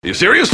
You serious?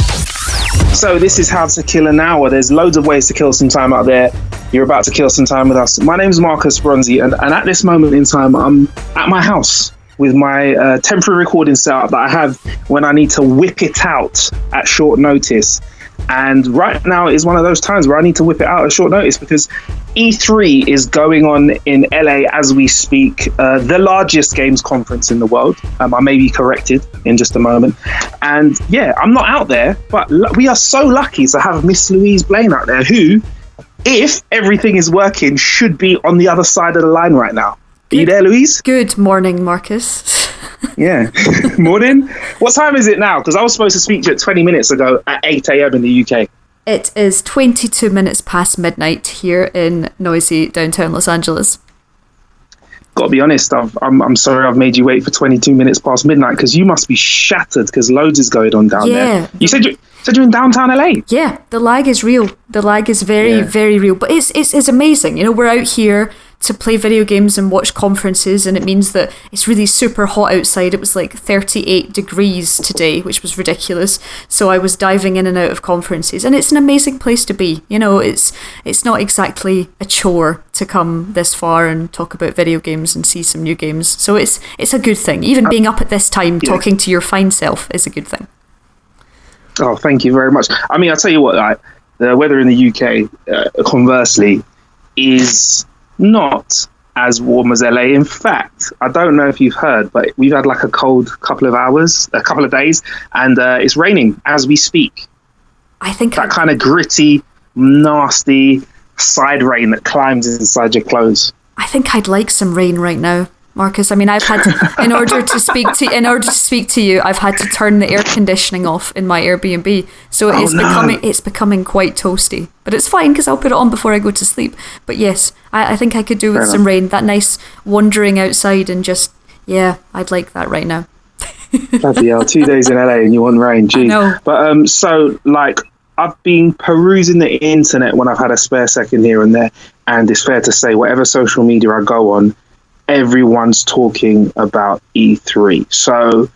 So this is how to kill an hour. There's loads of ways to kill some time out there. You're about to kill some time with us. My name's Marcus Bronzy, and at this moment in time, I'm at my house with my temporary recording setup that I have when I need to whip it out at short notice. And right now is one of those times where I need to whip it out at short notice because E3 is going on in LA as we speak, the largest games conference in the world. I may be corrected in just a moment. And yeah, I'm not out there, but we are so lucky to have Miss Louise Blaine out there who, if everything is working, should be on the other side of the line right now. Are you there, Louise? Good morning, Marcus. Yeah. Morning. What time is it now? Because I was supposed to speak to you 20 minutes ago at 8 a.m. in the UK. It is 22 minutes past midnight here in noisy downtown Los Angeles. Got to be honest, I'm sorry I've made you wait for 22 minutes past midnight because you must be shattered because loads is going on down there. You said you're in downtown LA. Yeah, the lag is real. The lag is very, very real. But it's amazing. You know, we're out here to play video games and watch conferences, and it means that it's really super hot outside. It was like 38 degrees today, which was ridiculous. So I was diving in and out of conferences, and it's an amazing place to be. You know, it's not exactly a chore to come this far and talk about video games and see some new games. So it's a good thing. Even being up at this time talking to your fine self is a good thing. Oh, thank you very much. I mean, I'll tell you what, the weather in the UK, conversely, is not as warm as LA. In fact, I don't know if you've heard, but we've had like a cold couple of days, and it's raining as we speak. I think that kind of gritty, nasty side rain that climbs inside your clothes. I think I'd like some rain right now, Marcus. I mean, I've had to, in order to speak to you, I've had to turn the air conditioning off in my Airbnb, so it's becoming quite toasty. But it's fine because I'll put it on before I go to sleep. But yes, I think I could do with some rain. That nice wandering outside and just I'd like that right now. Bloody hell, 2 days in LA and you want rain, gee. I know. But so like I've been perusing the internet when I've had a spare second here and there, and it's fair to say whatever social media I go on, everyone's talking about E3. So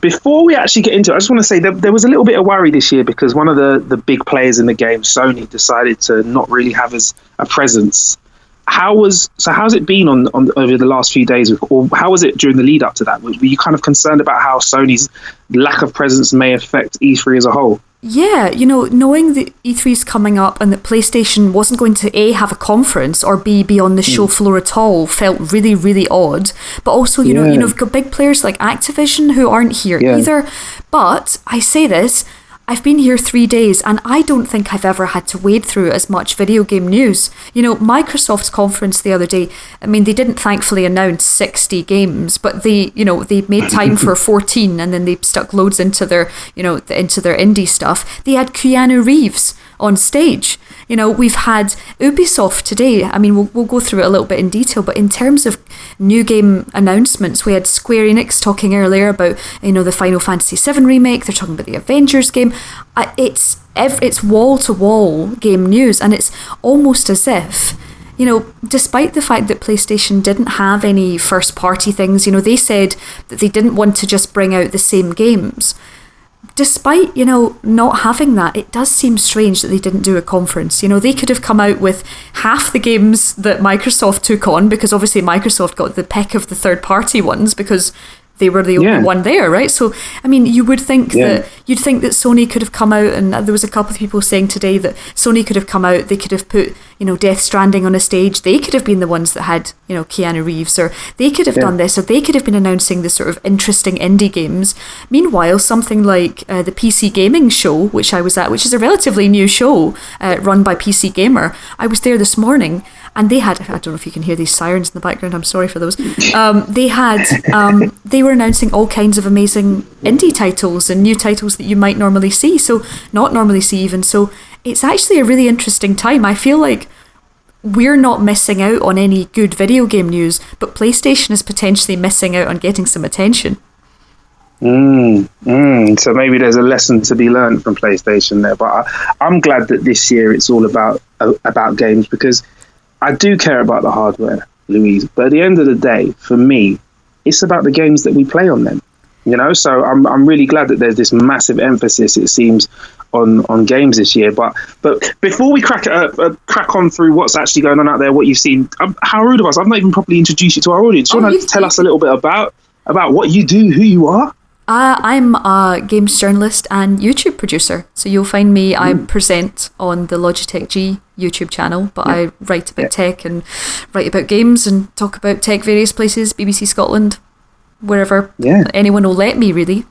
before we actually get into it, I just want to say that there was a little bit of worry this year because one of the big players in the game, Sony, decided to not really have a presence. How's it been on over the last few days, or how was it during the lead up to that? Were you kind of concerned about how Sony's lack of presence may affect E3 as a whole? Yeah, you know, knowing that E3's coming up and that PlayStation wasn't going to A, have a conference, or B, be on the show floor at all felt really, really odd. But also, you know, you've got big players like Activision who aren't here either. But I say this, I've been here 3 days and I don't think I've ever had to wade through as much video game news. You know, Microsoft's conference the other day, I mean, they didn't thankfully announce 60 games, but they made time for 14 and then they stuck loads into their indie stuff. They had Keanu Reeves on stage. You know, we've had Ubisoft today. I mean, we'll go through it a little bit in detail, but in terms of new game announcements, we had Square Enix talking earlier about, you know, the Final Fantasy VII remake. They're talking about the Avengers game. It's wall-to-wall game news, and it's almost as if, you know, despite the fact that PlayStation didn't have any first-party things, you know, they said that they didn't want to just bring out the same games. Despite, you know, not having that, it does seem strange that they didn't do a conference. You know, they could have come out with half the games that Microsoft took on, because obviously Microsoft got the pick of the third-party ones because they were the only one there, right? So, I mean, you would think that Sony could have come out, and there was a couple of people saying today that Sony could have come out, they could have put, you know, Death Stranding on a stage, they could have been the ones that had, you know, Keanu Reeves, or they could have done this, or they could have been announcing the sort of interesting indie games. Meanwhile, something like the PC Gaming Show, which I was at, which is a relatively new show run by PC Gamer, I was there this morning, and they had, I don't know if you can hear these sirens in the background, I'm sorry for those. They were announcing all kinds of amazing indie titles and new titles that you might normally see, so not normally see even. So it's actually a really interesting time. I feel like we're not missing out on any good video game news, but PlayStation is potentially missing out on getting some attention. So maybe there's a lesson to be learned from PlayStation there, but I'm glad that this year it's all about games, because I do care about the hardware, Louise, but at the end of the day, for me, it's about the games that we play on them. You know, so I'm really glad that there's this massive emphasis, it seems, on games this year. But before we crack on through what's actually going on out there, what you've seen, how rude of us! I've not even properly introduced you to our audience. Do you want to tell us a little bit about what you do, who you are? I'm a games journalist and YouTube producer. So you'll find me, I present on the Logitech G YouTube channel, but I write about tech and write about games and talk about tech various places, BBC Scotland, wherever anyone will let me, really.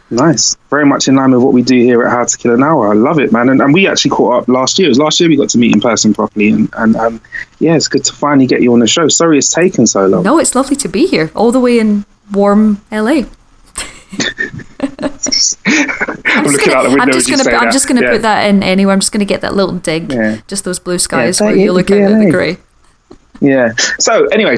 Nice. Very much in line with what we do here at How to Kill an Hour. I love it, man. And we actually caught up last year. It was last year we got to meet in person properly. And it's good to finally get you on the show. Sorry it's taken so long. No, it's lovely to be here, all the way in warm LA. I'm looking out the window. I'm just going to put that in anywhere. I'm just going to get that little dig. Yeah. Just those blue skies where you look out at the grey. Yeah. So anyway,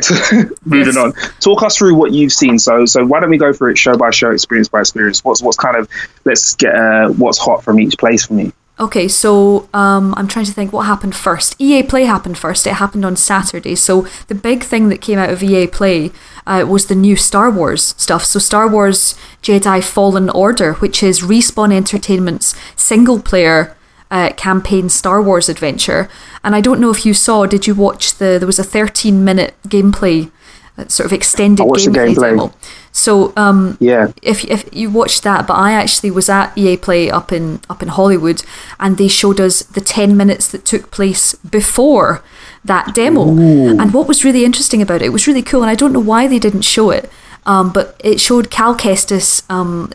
moving on. Talk us through what you've seen. So why don't we go through it show by show, experience by experience? What's kind of, let's get what's hot from each place for me. Okay, so I'm trying to think what happened first. EA Play happened first. It happened on Saturday. So the big thing that came out of EA Play was the new Star Wars stuff. So Star Wars Jedi Fallen Order, which is Respawn Entertainment's single-player campaign Star Wars adventure. And I don't know if you saw, did you watch there was a 13-minute gameplay, sort of extended gameplay demo. So if you watched that, but I actually was at EA Play up in Hollywood, and they showed us the 10 minutes that took place before that demo. Ooh. And what was really interesting about it was really cool, and I don't know why they didn't show it. But it showed Cal Kestis.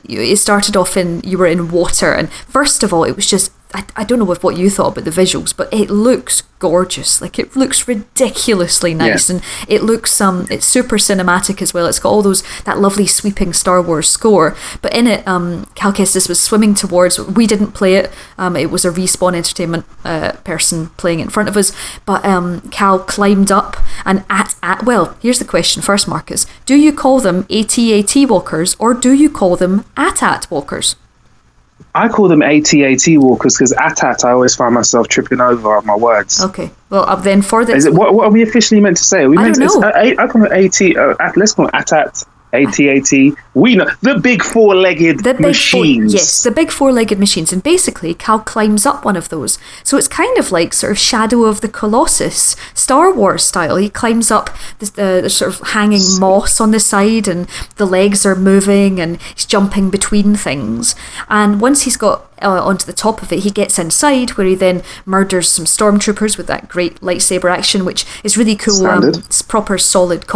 It started off you were in water, and first of all, it was just, I don't know what you thought about the visuals, but it looks gorgeous. Like, it looks ridiculously nice, and it looks it's super cinematic as well. It's got all that lovely sweeping Star Wars score. But in it, Cal Kestis was swimming towards. We didn't play it. It was a Respawn Entertainment person playing it in front of us. But Cal climbed up and well, here's the question first, Marcus. Do you call them AT-AT walkers or do you call them AT-AT walkers? I call them AT-AT walkers because AT-AT, I always find myself tripping over my words. Okay. Well, then for this... What are we officially meant to say? Are we I meant don't know. I call it let's call it AT-AT. AT-AT. We know the big four-legged machines. Yes, the big four-legged machines. And basically, Cal climbs up one of those. So it's kind of like sort of Shadow of the Colossus, Star Wars style. He climbs up the sort of hanging moss on the side, and the legs are moving, and he's jumping between things. And once he's got onto the top of it, he gets inside, where he then murders some stormtroopers with that great lightsaber action, which is really cool. It's proper solid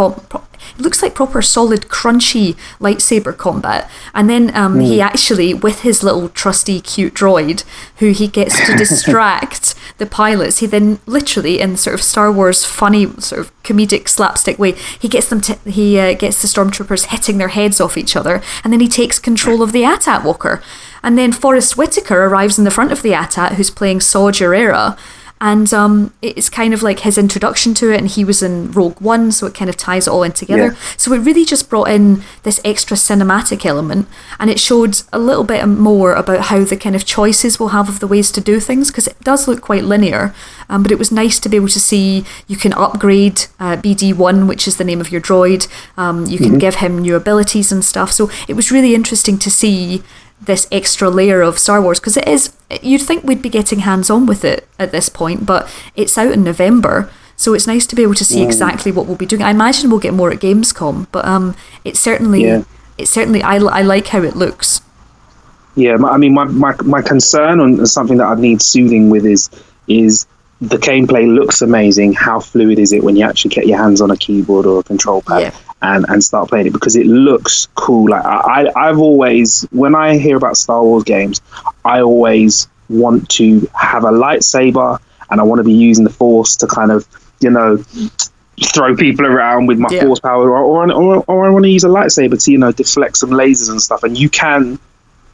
it looks like proper solid crunchy lightsaber combat. And then he actually, with his little trusty cute droid who he gets to distract the pilots, he then literally, in sort of Star Wars funny sort of comedic slapstick way, he gets the stormtroopers hitting their heads off each other, and then he takes control of the AT-AT walker. And then Forrest Whitaker arrives in the front of the AT-AT, who's playing Saw Gerrera. And it's kind of like his introduction to it, and he was in Rogue One, so it kind of ties it all in together. Yeah. So it really just brought in this extra cinematic element, and it showed a little bit more about how the kind of choices we'll have of the ways to do things, because it does look quite linear. But it was nice to be able to see you can upgrade BD1, which is the name of your droid. You can give him new abilities and stuff. So it was really interesting to see this extra layer of Star Wars, because you'd think we'd be getting hands-on with it at this point, but it's out in November, so it's nice to be able to see exactly what we'll be doing. I imagine we'll get more at Gamescom, but it's certainly I like how it looks. Yeah, I mean, my concern on something that I need soothing with is the gameplay looks amazing. How fluid is it when you actually get your hands on a keyboard or a control pad and start playing it? Because it looks cool. Like I've always, when I hear about Star Wars games, I always want to have a lightsaber, and I want to be using the Force to kind of, throw people around with my Force power, or I want to use a lightsaber to, deflect some lasers and stuff. And you can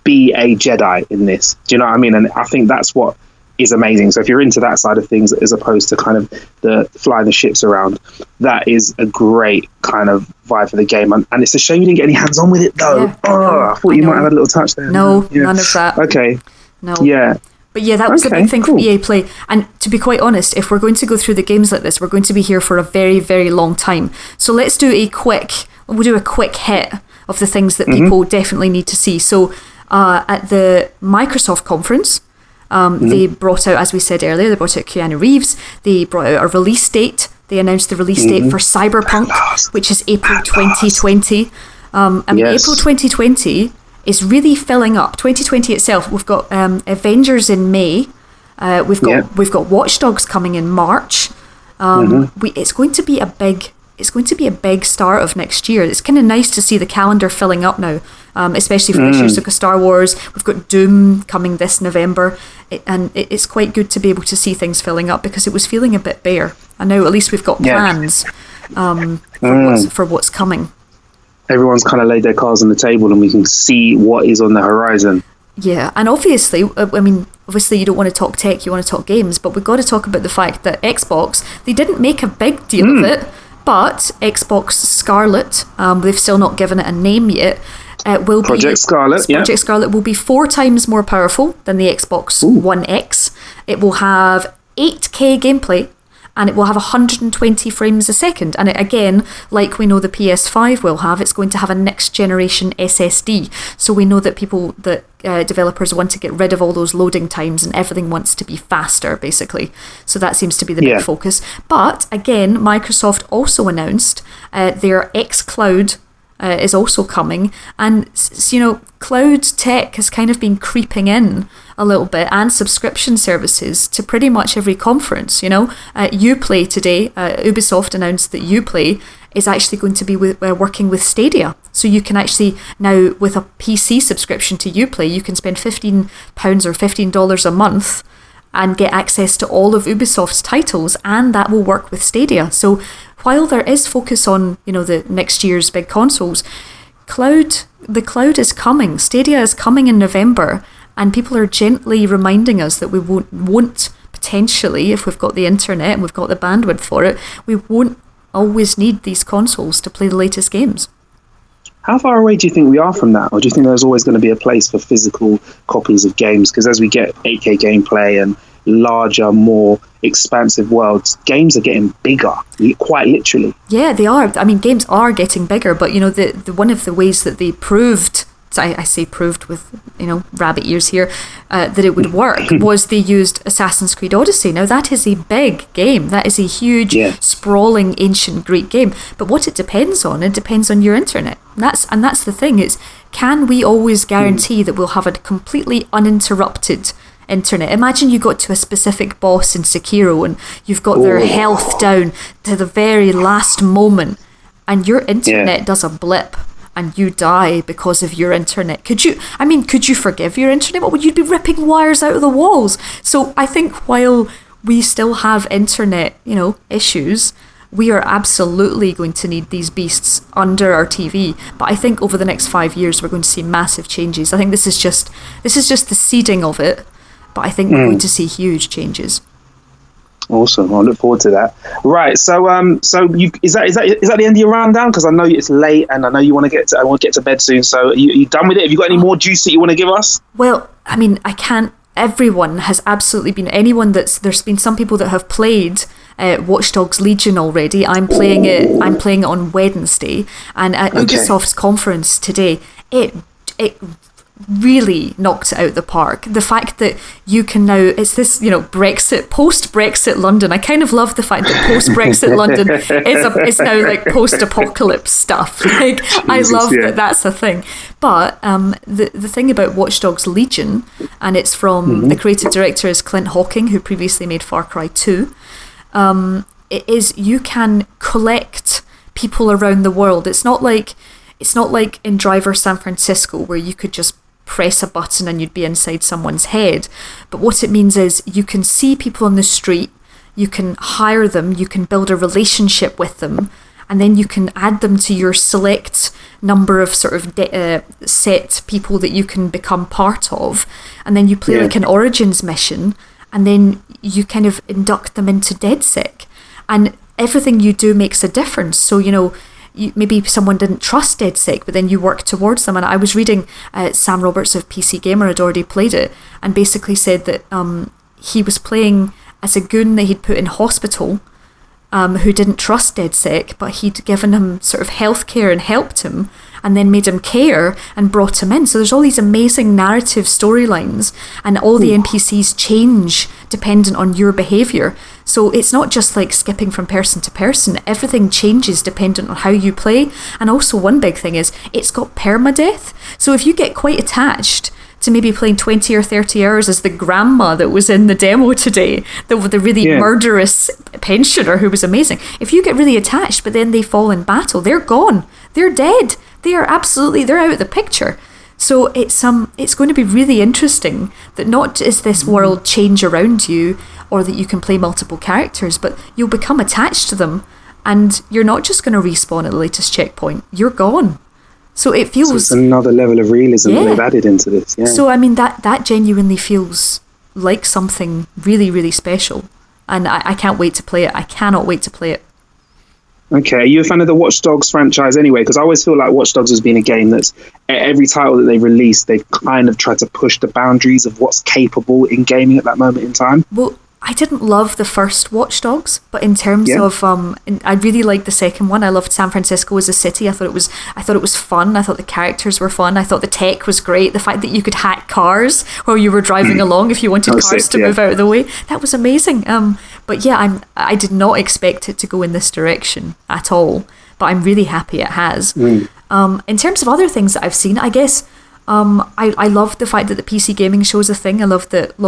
be a Jedi in this. Do you know what I mean? And I think that's what is amazing. So if you're into that side of things, as opposed to kind of the flying the ships around, that is a great kind of vibe for the game. And it's a shame you didn't get any hands on with it though. I thought you might have had a little touch there. No, none of that. Okay. No. Yeah. But yeah, that was the big thing for EA Play. And to be quite honest, if we're going to go through the games like this, we're going to be here for a very, very long time. So let's do a quick hit of the things that people definitely need to see. So at the Microsoft conference, they brought out, as we said earlier, they brought out Keanu Reeves. They brought out a release date. They announced the release date for Cyberpunk, which is April 2020. April 2020 is really filling up. 2020 itself, we've got Avengers in May. We've got Watch Dogs coming in March. It's going to be a big start of next year. It's kind of nice to see the calendar filling up now, especially for this year. So we've got Star Wars, we've got Doom coming this November, and it's quite good to be able to see things filling up because it was feeling a bit bare. And now at least we've got plans for what's coming. Everyone's kind of laid their cards on the table and we can see what is on the horizon. Yeah, and obviously you don't want to talk tech, you want to talk games, but we've got to talk about the fact that Xbox, they didn't make a big deal of it, but Xbox Scarlett, they've still not given it a name yet, Project Scarlett will be 4 times more powerful than the Xbox One X. It will have 8K gameplay, and it will have 120 frames a second. And again, like we know the PS5 will have, it's going to have a next generation SSD. So we know that developers want to get rid of all those loading times and everything wants to be faster, basically. So that seems to be the big focus. But again, Microsoft also announced their xCloud is also coming, and cloud tech has kind of been creeping in a little bit, and subscription services to pretty much every conference. Uplay today, Ubisoft announced that Uplay is actually going to be working with Stadia, so you can actually now, with a PC subscription to Uplay, you can spend £15 or $15 a month and get access to all of Ubisoft's titles, and that will work with Stadia. So while there is focus on, the next year's big consoles, the cloud is coming. Stadia is coming in November, and people are gently reminding us that we won't potentially, if we've got the internet and we've got the bandwidth for it, we won't always need these consoles to play the latest games. How far away do you think we are from that? Or do you think there's always going to be a place for physical copies of games? Because as we get 8K gameplay and larger, more expansive worlds, games are getting bigger, quite literally. Yeah, they are. I mean, games are getting bigger, but the one of the ways that they proved, I say proved with rabbit ears here, that it would work was they used Assassin's Creed Odyssey. Now that is a big game. That is a huge, sprawling, ancient Greek game. But what it depends on your internet. And that's the thing, is can we always guarantee that we'll have a completely uninterrupted internet? Imagine you got to a specific boss in Sekiro and you've got their health down to the very last moment, and your internet does a blip and you die because of your internet. Could you forgive your internet? What would you be ripping wires out of the walls? So I think while we still have internet, issues, we are absolutely going to need these beasts under our TV. But I think over the next 5 years, we're going to see massive changes. I think this is just the seeding of it, but I think we're going to see huge changes. Awesome. I look forward to that. Right. So, is that the end of your rundown? Because I know it's late, and I know you want to get to bed soon. So, are you done with it? Have you got any more juice that you want to give us? Well, I mean, I can't. Everyone has absolutely been. There's been some people that have played Watch Dogs Legion already. I'm playing it on Wednesday, and at Ubisoft's conference today, it really knocked it out the park. The fact that you can now, it's this, Brexit, post-Brexit London. I kind of love the fact that post-Brexit London is now like post-apocalypse stuff. Like, I love that that's a thing. But the thing about Watch Dogs Legion, and it's from the creative director is Clint Hawking, who previously made Far Cry 2, it is, you can collect people around the world. It's not like in Driver San Francisco, where you could just press a button and you'd be inside someone's head. But what it means is you can see people on the street, you can hire them, you can build a relationship with them, and then you can add them to your select number of sort of set people that you can become part of. And then you play like an Origins mission, and then you kind of induct them into DedSec. And everything you do makes a difference. So, maybe someone didn't trust DedSec, but then you work towards them. And I was reading Sam Roberts of PC Gamer had already played it, and basically said that he was playing as a goon that he'd put in hospital, who didn't trust DedSec, but he'd given him sort of healthcare and helped him. and then made him care and brought him in. So there's all these amazing narrative storylines, and all the NPCs change dependent on your behaviour. So it's not just like skipping from person to person. Everything changes dependent on how you play. And also one big thing is it's got permadeath. So if you get quite attached to maybe playing 20 or 30 hours as the grandma that was in the demo today, the really murderous pensioner who was amazing. If you get really attached, but then they fall in battle, they're gone. They're dead. They're out of the picture. So it's going to be really interesting that not is this world change around you or that you can play multiple characters, but you'll become attached to them and you're not just going to respawn at the latest checkpoint. You're gone. So it feels... So it's another level of realism that they've added into this. Yeah. So, I mean, that genuinely feels like something really, really special. And I can't wait to play it. I cannot wait to play it. Okay, are you a fan of the Watch Dogs franchise anyway? Because I always feel like Watch Dogs has been a game that's, every title that they've released, they've kind of tried to push the boundaries of what's capable in gaming at that moment in time. Well, I didn't love the first Watch Dogs, but in terms of, I really liked the second one. I loved San Francisco as a city. I thought it was fun. I thought the characters were fun. I thought the tech was great. The fact that you could hack cars while you were driving along if you wanted cars to move out of the way, that was amazing. But yeah, I did not expect it to go in this direction at all. But I'm really happy it has. In terms of other things that I've seen, I guess. I love the fact that the PC gaming show is a thing. I love that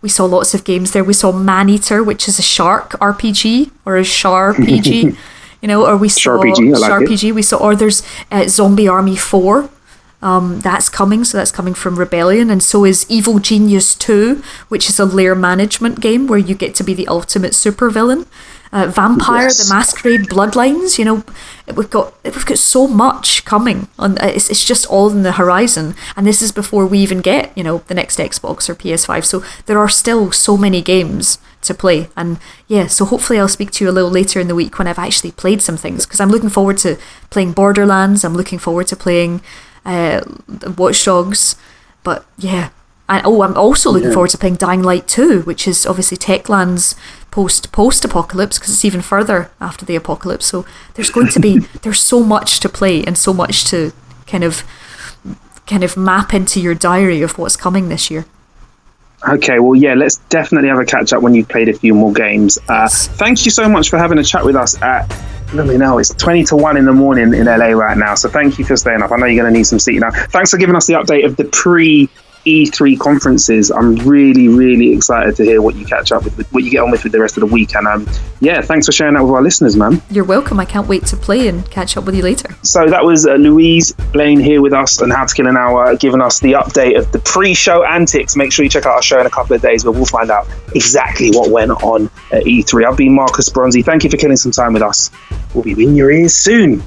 we saw lots of games there. We saw Maneater, which is a shark RPG or a Char RPG, or we saw Char RPG. We saw, or there's Zombie Army 4. That's coming, so that's coming from Rebellion, and so is Evil Genius 2, which is a lair management game where you get to be the ultimate supervillain. Vampire, the Masquerade, Bloodlines. We've got so much coming on. It's just all in the horizon, and this is before we even get the next Xbox or PS5. So there are still so many games to play, and so hopefully I'll speak to you a little later in the week when I've actually played some things, because I'm looking forward to playing Borderlands. I'm looking forward to playing Watch Dogs, but and I'm also looking forward to playing Dying Light 2, which is obviously Techland's post-apocalypse, because it's even further after the apocalypse. So there's so much to play and so much to kind of map into your diary of what's coming this year. Okay, well, let's definitely have a catch up when you've played a few more games. Thank you so much for having a chat with us let me know, it's 20 to 1 in the morning in LA right now, so thank you for staying up. I know you're going to need some sleep now. Thanks for giving us the update of the pre-E3 conferences. I'm really, really excited to hear what you catch up with, what you get on with the rest of the week. And thanks for sharing that with our listeners, man. You're welcome. I can't wait to play and catch up with you later. So that was Louise Blaine here with us on How to Kill an Hour, giving us the update of the pre-show antics. Make sure you check out our show in a couple of days where we'll find out exactly what went on at E3. I've been Marcus Bronzy. Thank you for killing some time with us. We'll be in your ears soon.